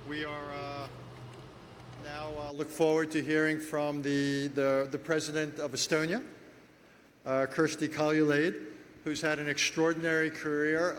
We are now look forward to hearing from the President of Estonia, Kersti Kaljulaid, who's had an extraordinary career.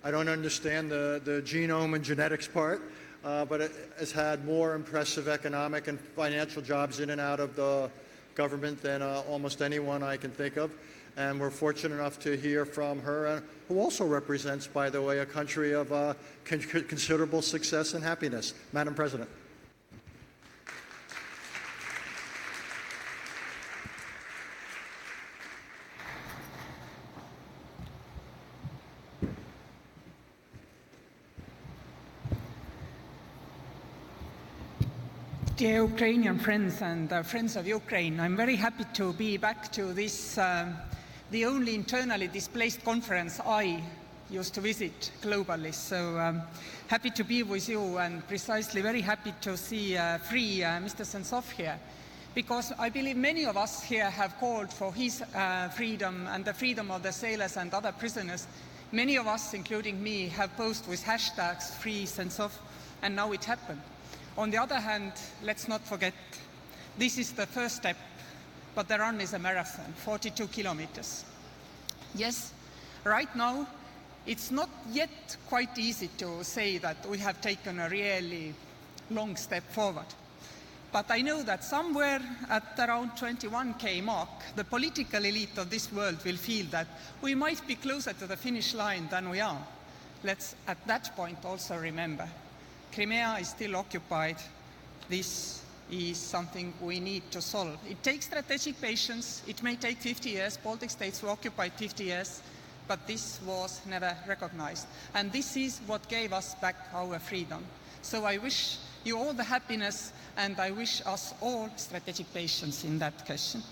I don't understand the genome and genetics part, but it has had more impressive economic and financial jobs in and out of the government than almost anyone I can think of. And we're fortunate enough to hear from her, who also represents, by the way, a country of considerable success and happiness. Madam President. Dear Ukrainian friends and friends of Ukraine, I'm very happy to be back to this, the only internally displaced conference I used to visit globally. So happy to be with you, and precisely very happy to see free Mr. Sentsov here, because I believe many of us here have called for his freedom and the freedom of the sailors and other prisoners. Many of us, including me, have posted with hashtags free Sentsov, and now it happened. On the other hand, let's not forget, this is the first step, but the run is a marathon, 42 kilometers. Yes, right now, it's not yet quite easy to say that we have taken a really long step forward. But I know that somewhere at around 21K mark, the political elite of this world will feel that we might be closer to the finish line than we are. Let's at that point also remember, Crimea is still occupied. This is something we need to solve. It takes strategic patience. It may take 50 years. Baltic states were occupied 50 years, but this was never recognized. And this is what gave us back our freedom. So I wish you all the happiness, and I wish us all strategic patience in that question.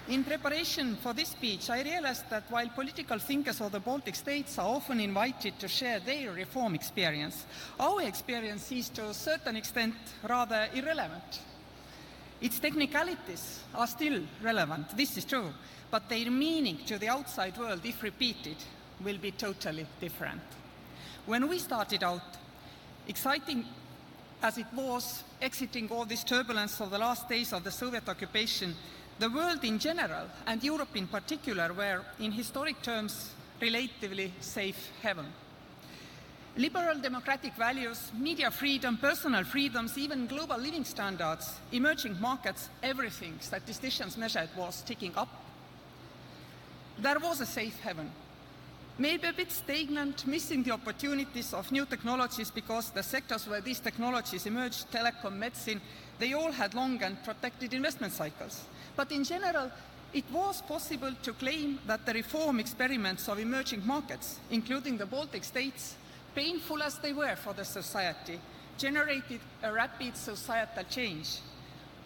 In preparation for this speech, I realized that while political thinkers of the Baltic states are often invited to share their reform experience, our experience is to a certain extent rather irrelevant. Its technicalities are still relevant, this is true, but their meaning to the outside world, if repeated, will be totally different. When we started out, exciting as it was, exiting all this turbulence of the last days of the Soviet occupation, the world in general, and Europe in particular, were, in historic terms, relatively safe haven. Liberal democratic values, media freedom, personal freedoms, even global living standards, emerging markets, everything statisticians measured was ticking up. There was a safe haven. Maybe a bit stagnant, missing the opportunities of new technologies, because the sectors where these technologies emerged, telecom, medicine, they all had long and protected investment cycles. But in general, it was possible to claim that the reform experiments of emerging markets, including the Baltic states, painful as they were for the society, generated a rapid societal change,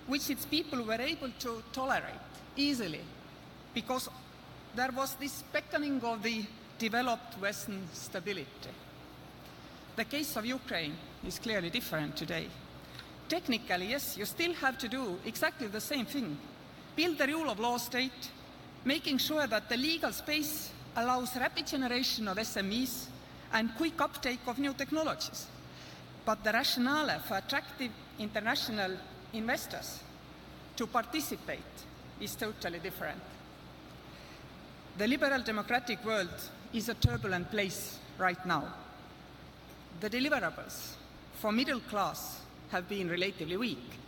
which its people were able to tolerate easily, because there was this beckoning of the developed Western stability. The case of Ukraine is clearly different today. Technically, yes, you still have to do exactly the same thing. Build the rule of law state, making sure that the legal space allows rapid generation of SMEs and quick uptake of new technologies. But the rationale for attractive international investors to participate is totally different. The liberal democratic world is a turbulent place right now. The deliverables for middle class have been relatively weak,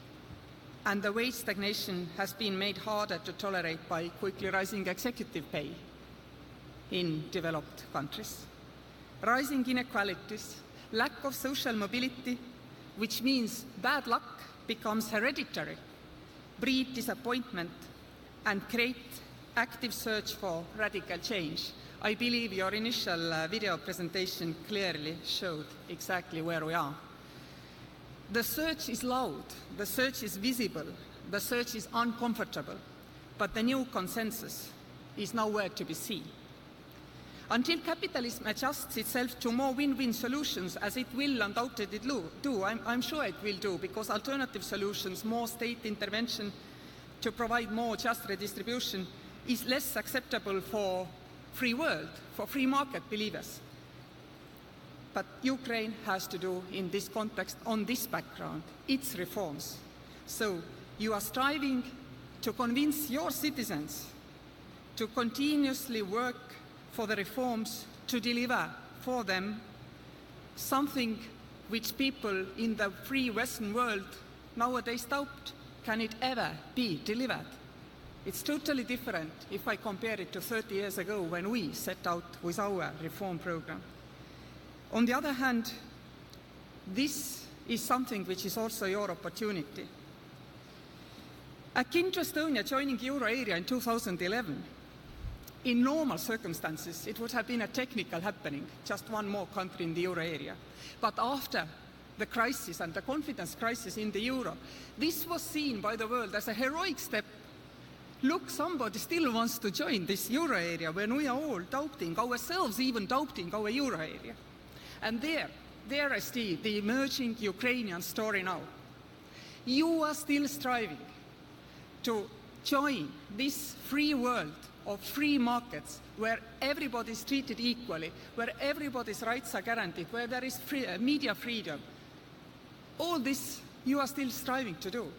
and the wage stagnation has been made harder to tolerate by quickly rising executive pay in developed countries. Rising inequalities, lack of social mobility, which means bad luck becomes hereditary, breed disappointment, and create active search for radical change. I believe your initial video presentation clearly showed exactly where we are. The search is loud, the search is visible, the search is uncomfortable, but the new consensus is nowhere to be seen. Until capitalism adjusts itself to more win-win solutions, as it will undoubtedly do, I'm sure it will do, because alternative solutions, more state intervention to provide more just redistribution, is less acceptable for free world, for free market believers. but Ukraine has to do in this context, on this background, its reforms. So you are striving to convince your citizens to continuously work for the reforms to deliver for them something which people in the free Western world nowadays doubt. Can it ever be delivered? It's totally different if I compare it to 30 years ago when we set out with our reform program. On the other hand, this is something which is also your opportunity. Akin to Estonia joining euro area in 2011, in normal circumstances, it would have been a technical happening, just one more country in the euro area. But after the crisis and the confidence crisis in the euro, this was seen by the world as a heroic step. Look, somebody still wants to join this euro area when we are all doubting ourselves, even doubting our euro area. And there I see the emerging Ukrainian story now. You are still striving to join this free world of free markets where everybody is treated equally, where everybody's rights are guaranteed, where there is media freedom. All this you are still striving to do.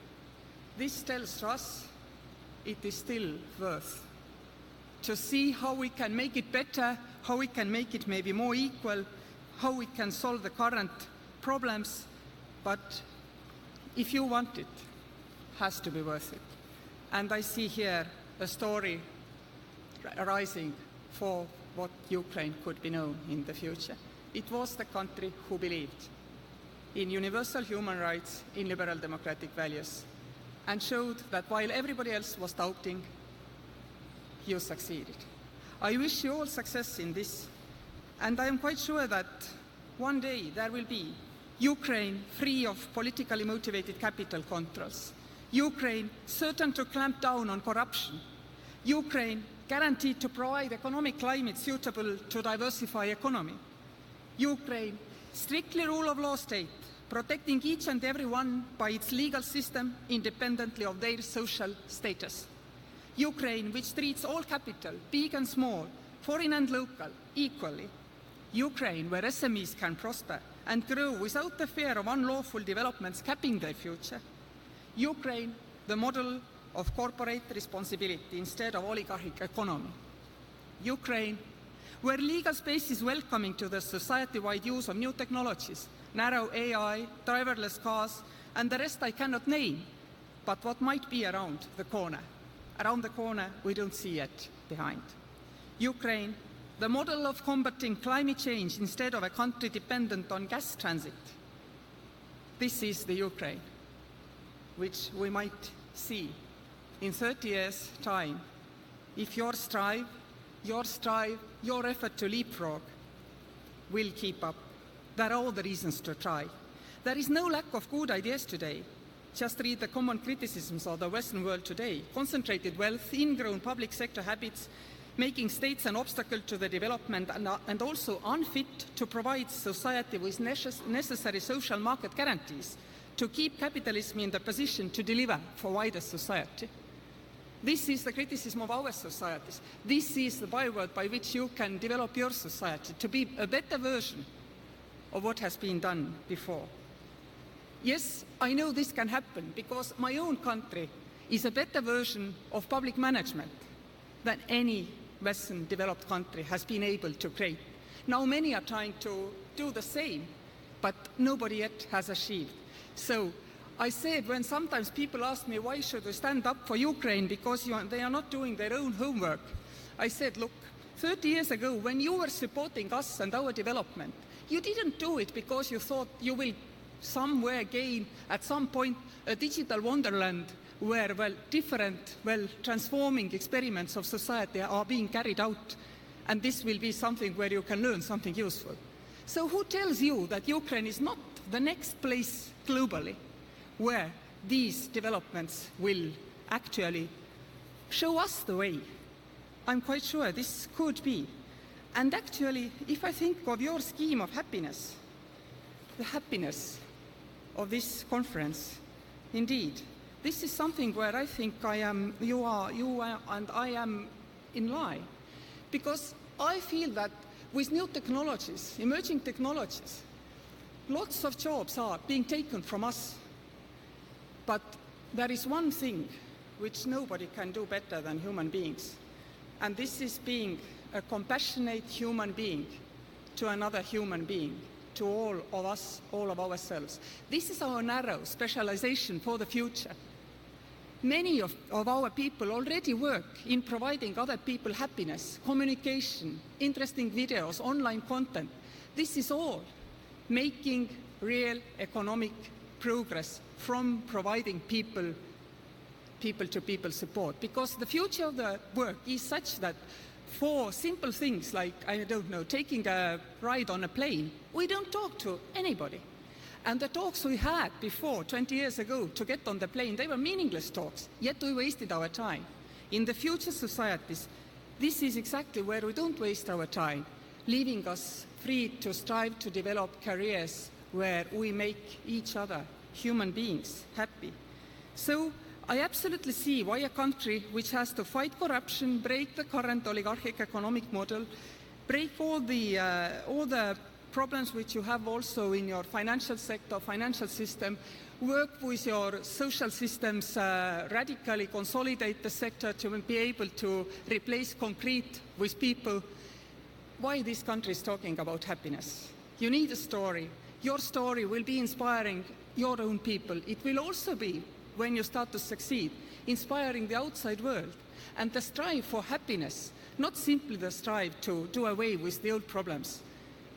This tells us it is still worth to see how we can make it better, how we can make it maybe more equal, how we can solve the current problems. But if you want it, it has to be worth it. And I see here a story arising for what Ukraine could be known in the future. It was the country who believed in universal human rights, in liberal democratic values, and showed that while everybody else was doubting, you succeeded. I wish you all success in this, and I am quite sure that one day there will be Ukraine free of politically motivated capital controls, Ukraine certain to clamp down on corruption, Ukraine guaranteed to provide economic climate suitable to diversify economy, Ukraine strictly rule of law state, protecting each and every one by its legal system independently of their social status. Ukraine, which treats all capital, big and small, foreign and local, equally. Ukraine, where SMEs can prosper and grow without the fear of unlawful developments capping their future. Ukraine, the model of corporate responsibility instead of oligarchic economy. Ukraine, where legal space is welcoming to the society-wide use of new technologies, narrow AI, driverless cars, and the rest I cannot name, but what might be around the corner. Around the corner, we don't see it behind. Ukraine, the model of combating climate change instead of a country dependent on gas transit. This is the Ukraine, which we might see in 30 years' time if your strive, your effort to leapfrog will keep up. There are all the reasons to try. There is no lack of good ideas today. Just read the common criticisms of the Western world today. Concentrated wealth, ingrown public sector habits, making states an obstacle to the development and also unfit to provide society with necessary social market guarantees to keep capitalism in the position to deliver for wider society. This is the criticism of our societies. This is the byword by which you can develop your society to be a better version of what has been done before. Yes, I know this can happen because my own country is a better version of public management than any Western developed country has been able to create. Now many are trying to do the same, but nobody yet has achieved. So I said when sometimes people ask me why should we stand up for Ukraine because they are not doing their own homework, I said, look, 30 years ago when you were supporting us and our development, you didn't do it because you thought you will somewhere gain at some point a digital wonderland where different transforming experiments of society are being carried out, and this will be something where you can learn something useful. So who tells you that Ukraine is not the next place globally where these developments will actually show us the way? I'm quite sure this could be. And actually, if I think of your scheme of happiness, the happiness of this conference, indeed, this is something where I think you are, and I am in line. Because I feel that with new technologies, emerging technologies, lots of jobs are being taken from us. But there is one thing which nobody can do better than human beings, and this is being a compassionate human being to another human being, to all of us, all of ourselves. This is our narrow specialization for the future. Many of our people already work in providing other people happiness, communication, interesting videos, online content. This is all making real economic progress from providing people-to-people support. Because the future of the work is such that for simple things like, I don't know, taking a ride on a plane, we don't talk to anybody. And the talks we had before, 20 years ago, to get on the plane, they were meaningless talks, yet we wasted our time. In the future societies, this is exactly where we don't waste our time, leaving us free to strive to develop careers where we make each other, human beings, happy. So I absolutely see why a country which has to fight corruption, break the current oligarchic economic model, break all the problems which you have also in your financial sector, financial system, work with your social systems, radically consolidate the sector to be able to replace concrete with people. Why this country is talking about happiness? You need a story. Your story will be inspiring your own people. It will also be, when you start to succeed, inspiring the outside world. And the strive for happiness, not simply the strive to do away with the old problems,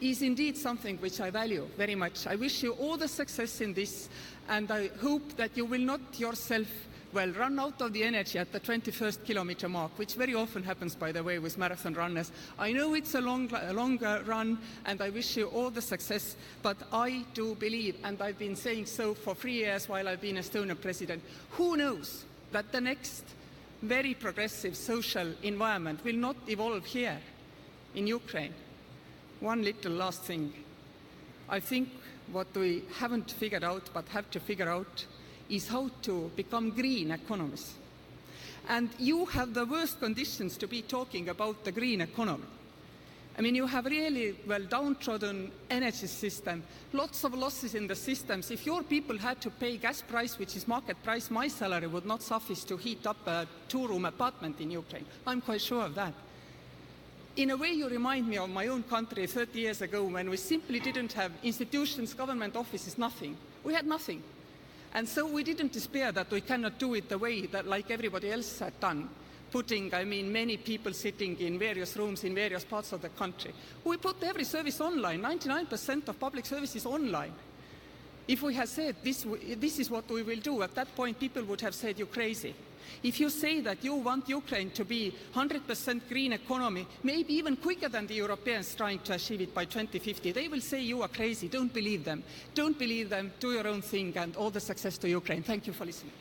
is indeed something which I value very much. I wish you all the success in this, and I hope that you will not yourself, run out of the energy at the 21st kilometer mark, which very often happens, by the way, with marathon runners. I know it's a longer run, and I wish you all the success, but I do believe, and I've been saying so for 3 years while I've been Estonian president, who knows that the next very progressive social environment will not evolve here in Ukraine. One little last thing. I think what we haven't figured out but have to figure out is how to become green economies. And you have the worst conditions to be talking about the green economy. I mean, you have really downtrodden energy system, lots of losses in the systems. If your people had to pay gas price, which is market price, my salary would not suffice to heat up a 2-room apartment in Ukraine. I'm quite sure of that. In a way, you remind me of my own country 30 years ago when we simply didn't have institutions, government offices, nothing. We had nothing. And so we didn't despair that we cannot do it the way that like everybody else had done, putting, many people sitting in various rooms in various parts of the country. We put every service online, 99% of public services online. If we had said this is what we will do, at that point people would have said, you're crazy. If you say that you want Ukraine to be 100% green economy, maybe even quicker than the Europeans trying to achieve it by 2050, they will say you are crazy. Don't believe them. Don't believe them. Do your own thing, and all the success to Ukraine. Thank you for listening.